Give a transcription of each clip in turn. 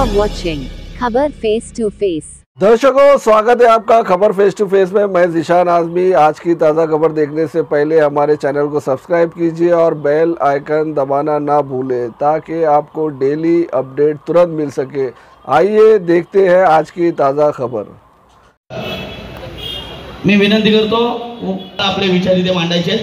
are watching खबर face to face. दर्शकों, स्वागत है आपका खबर फेस टू फेस में। मैं ज़ीशान आज़मी। आज की ताज़ा खबर देखने से पहले हमारे चैनल को सब्सक्राइब कीजिए और बेल आइकन दबाना ना भूलें ताकि आपको डेली अपडेट तुरंत मिल सके। आइए देखते हैं आज की ताज़ा खबर। मी विनंती करतो आपले विचार इथे मांडायचे।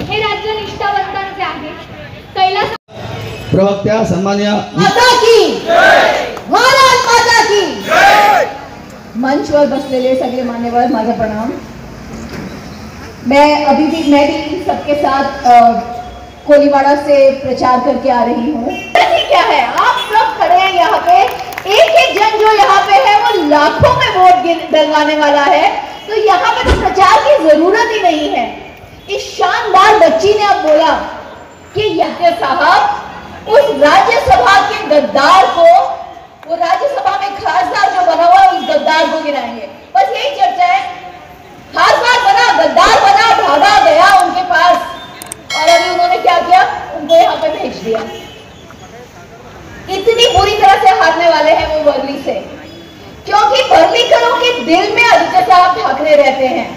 हे राज्य निष्ठावंतांचे आहे। कैलास प्रवक्त्या सन्मान्य माता की जय, भारत माता की जय। मंचवर बसलेले सगळे मान्यवर, माझा प्रणाम। मैं भी सबके साथ कोलीवाड़ा से प्रचार करके आ रही हूँ। क्या है, आप सब खड़े हैं यहाँ पे, एक एक जन जो यहाँ पे है वो लाखों में वोट डलवाने वाला है, तो यहाँ पे तो प्रचार की जरूरत ही नहीं है। इस शानदार बच्ची ने अब बोला कि यज्ञ साहब उस राज्यसभा के गद्दार को, वो राज्यसभा में खासदार जो बना हुआ उस गद्दार को गिराएंगे। बस यही चर्चा है। खासदार बना, गद्दार बना, भागा गया उनके पास, और अभी उन्होंने क्या किया, उनको यहाँ पे भेज दिया। इतनी बुरी तरह से हारने वाले हैं वो वर्ली से, क्योंकि वर्लीकरों के दिल में आदित्य साहब ठाकरे रहते हैं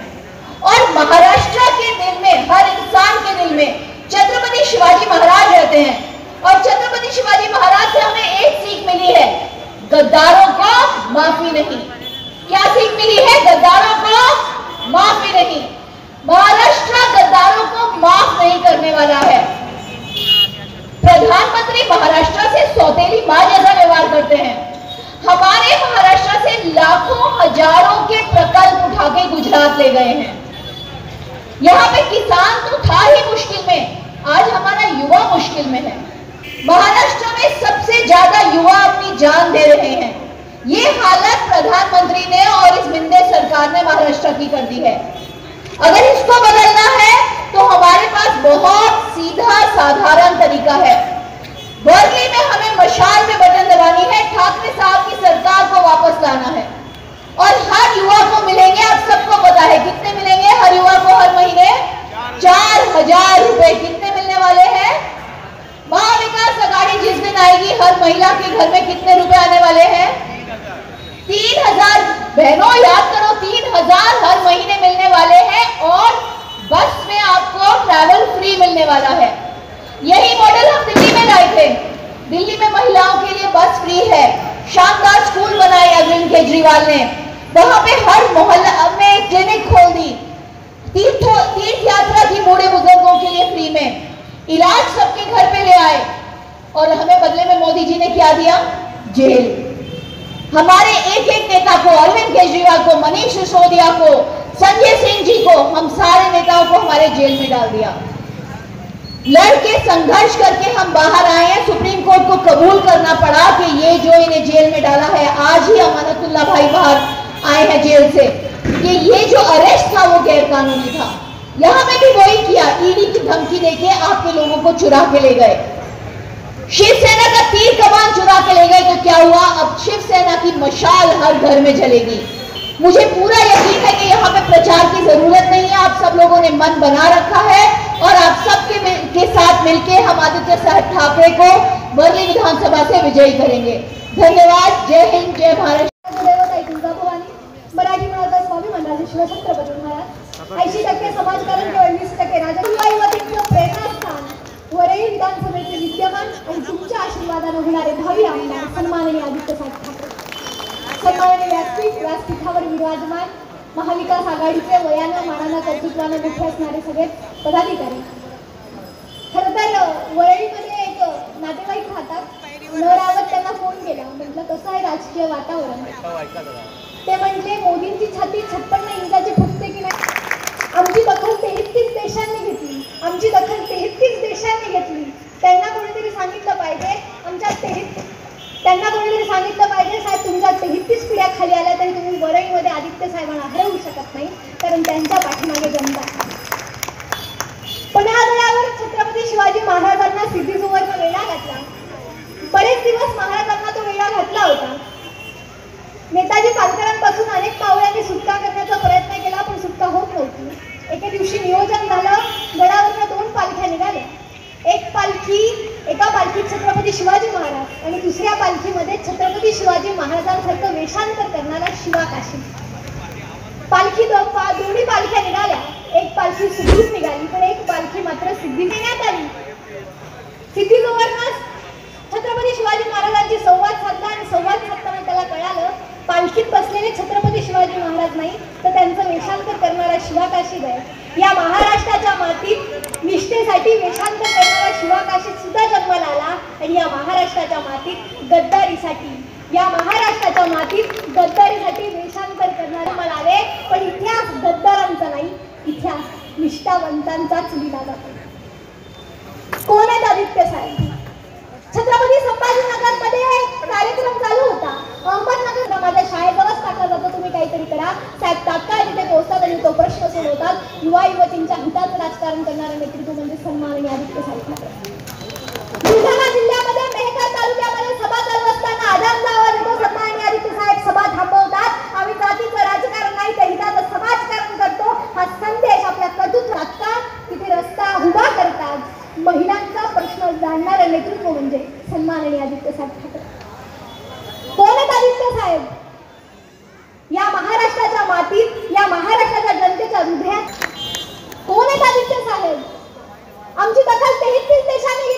और महाराष्ट्र के दिल में, हर इंसान के दिल में छत्रपति शिवाजी महाराज रहते हैं। और छत्रपति शिवाजी महाराज से हमें एक सीख मिली है, गद्दारों को माफी नहीं। क्या सीख मिली है? गद्दारों को माफी नहीं। महाराष्ट्र गद्दारों को माफ नहीं करने वाला है। प्रधानमंत्री महाराष्ट्र से सौतेली मां जैसा व्यवहार करते हैं। हमारे महाराष्ट्र से लाखों हजारों के प्रकल्प उठा के गुजरात ले गए हैं। यहाँ पे किसान तो था ही मुश्किल में, आज हमारा युवा मुश्किल में है। महाराष्ट्र में सबसे ज्यादा युवा अपनी जान दे रहे हैं। ये हालत प्रधानमंत्री ने और इस बिंदे सरकार ने महाराष्ट्र की कर दी है। अगर इसको बदलना है तो हमारे पास बहुत सीधा साधारण तरीका है। वर्ली में हमें मशाल पे बटन दबानी है, ठाकरे साहब की सरकार को वापस लाना है और हर युवा को मिलेंगे, आप सबको पता है कितने मिलेंगे हर युवा को हर महीने 4000 रुपए। कितने मिलने वाले हैं? महाविकास आघाड़ी जिस दिन आएगी हर महिला के घर में कितने रुपए आने वाले हैं? 3000। बहनों याद करो, 3000 हर महीने मिलने वाले हैं और बस में आपको ट्रैवल फ्री मिलने वाला है। यही मॉडल हम दिल्ली में लाए थे। दिल्ली में महिलाओं के लिए बस फ्री है। शानदार स्कूल बनाए अरविंद केजरीवाल ने, वहां पे हर मोहल्ला में एक क्लिनिक खोल दी। तीर्थ यात्रा की बूढ़े बुजुर्गों के लिए फ्री में, इलाज सबके घर पे ले आए। और हमें बदले में मोदी जी ने क्या दिया? जेल। हमारे एक एक नेता को, अरविंद केजरीवाल को, मनीष सिसोदिया को, संजय सिंह जी को, हम सारे नेताओं को हमारे जेल में डाल दिया। लड़के संघर्ष करके हम बाहर आए हैं। सुप्रीम कोर्ट को कबूल करना पड़ा कि ये जो इन्हें जेल में डाला है, आज ही अमानतुल्लाह भाई बाहर आए हैं जेल से, कि ये जो अरेस्ट था वो गैर कानूनी था। यहां पे भी वही किया, ईडी की धमकी देके आपके लोगों को चुरा के ले गए। शिवसेना का तीर कमान चुरा के ले गए, तो क्या हुआ? अब शिवसेना की मशाल हर घर में जलेगी। मुझे पूरा यकीन है कि यहाँ पे प्रचार की जरूरत नहीं है। आप सब लोगों ने मन बना रखा है और आप सबके साथ मिलके हम आदित्य साहब ठाकरे को वर्ली विधानसभा से विजयी करेंगे। धन्यवाद। जय हिंद, जय महाराष्ट्र। मराठी मराठा स्वाभिमान राजेश्वर छत्रपती महाराज 80% समाजकारण केवळ 20% राजकीय प्रेरणास्थान वरळी विधानसभेचे विद्यमान आणि तुमच्या आशीर्वादाने होणारे भावी आमदार सन्माननीय आदित्य साहेब ठाकरे, सन्माननीय व्यासपीठावर विराजमान महाविकास आघाडीचे वयानं मानानं कर्तृत्वानं मोठे असणारे सगळे पदाधिकारी। खरं तर वरळीमध्ये एक नातेवाईक राहतात, न रावत त्यांना फोन केला, म्हटलं कसं आहे राजकीय वातावरण? ते म्हटले मोदींची छाती 56 इंचाची फुटते की नाही? आमची दखल 33 देशांनी घेतली, आमची दखल 33 देशांनी घेतली। त्यांना कोणीतरी सांगितलं पाहिजे, त्यांना कोणीतरी सांगितलं पाहिजे, साहेब तुमच्या 33 पिढ्या खाली आल्या तरी तुम्ही वरळीमध्ये आदित्य साहेबांना हरवू शकत नाही, कारण त्यांच्या पाठीमागे जनता। पन्हाळगडावर छत्रपती शिवाजी महाराजांना सिद्धी सुवर्ण वेढा घातला। बरेच दिवस महाराजांना तो वेढा घातला होता। नेताजी पालकरांपासून अनेक पावलांनी सुटका करण्याचा प्रयत्न केला, पण सुटका होत नव्हती। एके दिवशी नियोजन झालं, शिवाकाशी. पालखी दोन्ही पालख्या निघाल्या. एक पालखी सिद्धीत निघाली पण एक पालखी मात्र सिद्धी नेण्यात आली. सिद्धीजवळच छत्रपती शिवाजी महाराजांची संवाद साधला आणि संवाद साधताना त्याला कळालं पालखीत बसलेले छत्रपती शिवाजी महाराज नाही तर त्यांचं वेषांतर करणारा शिवाकाशीद आहे. या महाराष्ट्राच्या मातीत निष्ठेसाठी वेषांतर करणारा शिवाकाशीद सुद्धा जन्माला आला आणि या महाराष्ट्राच्या मातीत गद्दारीसाठी वेषांतर करणारे मला आले. पण इतिहास गद्दारांचा नाही, इतिहास निष्ठावंतांचाच लिहिला जातो. कोण आहेत आदित्य साहेब? छत्रपती संभाजीनगरमध्ये कार्यक्रम चालू होता. अहमदनगर माझ्या शाळेजवळच टाकला जातो, तुम्ही काहीतरी करा. साहेब तात्काळ तिथे पोहोचतात आणि तो प्रश्न सोडवतात. युवा युवतींच्या हिताचं राजकारण करणारं नेतृत्व म्हणजे सन्माननीय आदित्य साहेब. बुलढाणा जिल्ह्यामध्ये मेहकर तालुक्यामध्ये सभा चालू असताना आजांचा आवाज येतो. सन्माननीय आदित्य साहेब सभा थांबवतात. आम्ही जातीचं राजकारण नाही तर हिताचं समाजकारण करतो हा संदेश आपल्या कटून राजकारण तिथे रस्ता उभा करतात. महिलांचा प्रश्न जाणणारं नेतृत्व म्हणजे सन्माननीय आदित्य साहेब ठाकरे. कोण आहेत आदित्य साहेब? या महाराष्ट्राच्या मातीत या महाराष्ट्राच्या जनतेच्या हृदयात कोण आहेत आदित्य साहेब? आमची दखल 33 देशांनी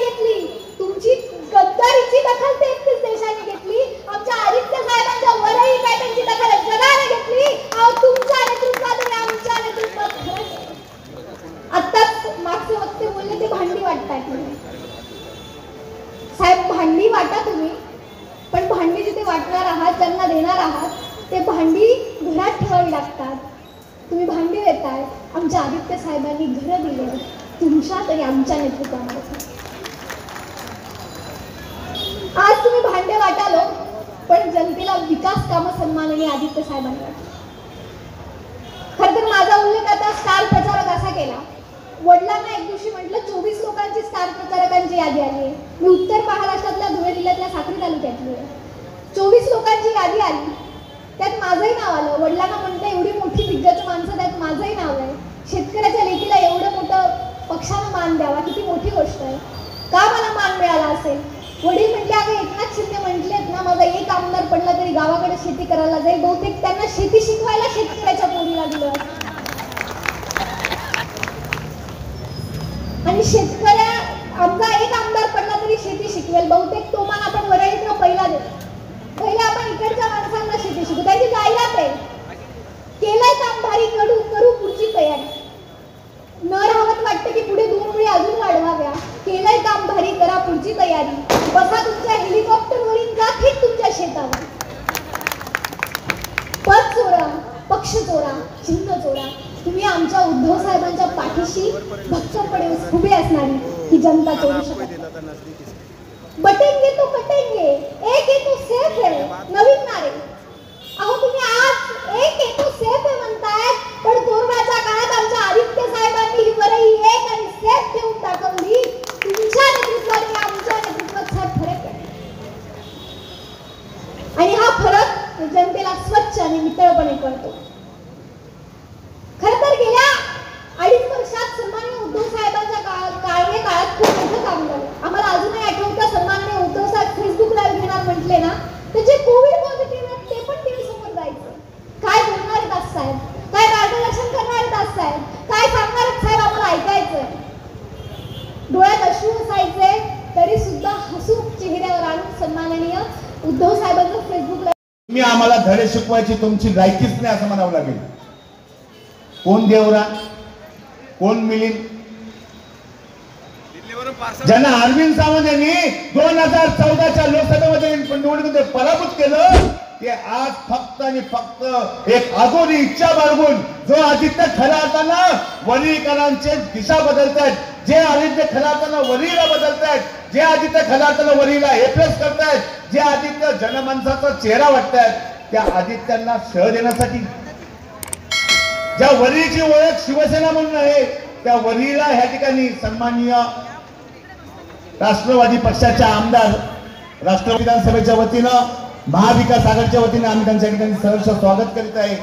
घेतली. तुमची गद्दारीची दखल 33 देशांनी घेतली. आमच्या आदित्य साहेबांच्या वरही पॅटर्नची दखल जगाने घेतली. तुमच्या नेतृत्वात आणि आमच्या नेतृत्वात आत्ताच मागचे वक्ते बोलले ते भांडी वाटताय तुम्ही. साहेब भांडी वाटा तुम्ही, पण भांडी जिथे वाटणार आहात ज्यांना देणार आहात ते भांडी घरात ठेवावी लागतात. तुम्ही भांडी देताय. आमच्या आदित्य साहेबांनी घरं दिले तुमच्यात आणि आमच्या नेतृत्वामध्ये. आज तुम्ही भांडे वाटालो पण जनतेला विकास कामं सन्माननीय आदित्य साहेबांनी. खरं तर माझा उल्लेख आता स्टार प्रचारक असा केला. वडिलांना एक दिवशी म्हटलं 24 लोकांची स्टार प्रचारकांची यादी आली आहे. मी उत्तर महाराष्ट्रातल्या धुळे जिल्ह्यातल्या साक्री तालुक्यातली आहे. 24 लोकांची यादी आली, त्यात माझंही नाव आलं. वडिलांना म्हटलं एवढी मोठी दिग्गज माणसं त्यात माझंही नाव आहे. शेतकऱ्याच्या लेकीला एवढं मोठं पक्षानं मान द्यावा किती मोठी गोष्ट आहे. का मला मान मिळाला असेल? वडील म्हटले अगं एकनाथ शिंदे म्हटलेत ना माझा एक आमदार पडला तरी गावाकडे शेती करायला जाईल. बहुतेक त्यांना शेती शिकवायला शेतकऱ्याच्या पोरीला दिलं आणि शेतकऱ्या आमचा एक आमदार पडला तरी शेती शिकवेल. बहुतेक तो मान आपण वरळीतनं पहिला देतो. पहिले आपण इकडच्या माणसांना शेती शिकू. त्याची जाहिरात आहे केलंय काम भारी करू पुढची तयारी. न राहत वाटतं की पुढे 2 मुली अजून वाढवाव्या. केलंय काम भारी करा पुढची तयारी. बसा तुमच्या हेलिकॉप्टरवरील जा थेट तुमच्या शेतावर. पद चोरा, पक्ष चोरा, चिन्ह चोरा. तुम्ही आमच्या उद्धव साहेबांच्या पाठीशी भक्कमपणे उभे असणारी ही जनता चोरू शकत. बटेंगे तो कटेंगे, एक है तो सेफ है. नवीन नारे. अहो तुम्ही आज एक है तो सेफ है म्हणताय पण कोरोनाच्या काळात आमच्या आदित्य साहेबांनी ही वरही एक आणि सेफ ठेवून दाखवली. तुमच्या नेतृत्वात आणि आमच्या नेतृत्वात हा फरक आहे आणि हा फरक जनतेला स्वच्छ आणि नितळपणे कळतो. खरं तर गेल्या 2.5 वर्षात सन्माननीय उद्धव साहेबांच्या कार्यकाळात खूप मोठं काम झालं. आम्हाला अजूनही आठवतं सन्माननीय उद्धव साहेब फेसबुक लाईव्ह घेणार म्हटले ना तर जे कोविड पॉझिटिव्ह आहेत ते पण टीव्ही समोर जायचं. काय बोलणार आहेत आज साहेब, काय मार्गदर्शन करणार आहेत आज साहेब, काय सांगणार आहेत साहेब आम्हाला ऐकायचंय. डोळ्यात अश्रू असायचे तरी सुद्धा हसू चेहऱ्यावर आणून सन्माननीय उद्धव साहेबांचं फेसबुक लाईव्ह. मी आम्हाला धडे शिकवायची तुमची लायकीच नाही असं म्हणावं लागेल. कोण देवरा, कोण मिलिंद, ज्यांना अरविंद सावंत यांनी 2014च्या लोकसभेमध्ये निवडणुकीत पराभूत केलं ते आज फक्त आणि फक्त एक आगोरी इच्छा बाळगून जो आदित्य खऱ्या अर्थानं वरीकरांचे दिशा बदलतायत, जे आदित्य खऱ्या अर्थानं वरीला बदलतायत, जे आदित्य खऱ्या अर्थानं वरीला एप्रेस करतायत, जे आदित्य जनमानसाचा चेहरा वाटतायत त्या आदित्यांना शह देण्यासाठी ज्या वरीची ओळख शिवसेना म्हणून आहे त्या वरीला ह्या ठिकाणी सन्माननीय राष्ट्रवादी पक्षाच्या आमदार राष्ट्रवादी विधानसभेच्या वतीनं महाविकास आघाडीच्या वतीने आम्ही त्यांच्या ठिकाणी सहर्ष स्वागत करीत आहे.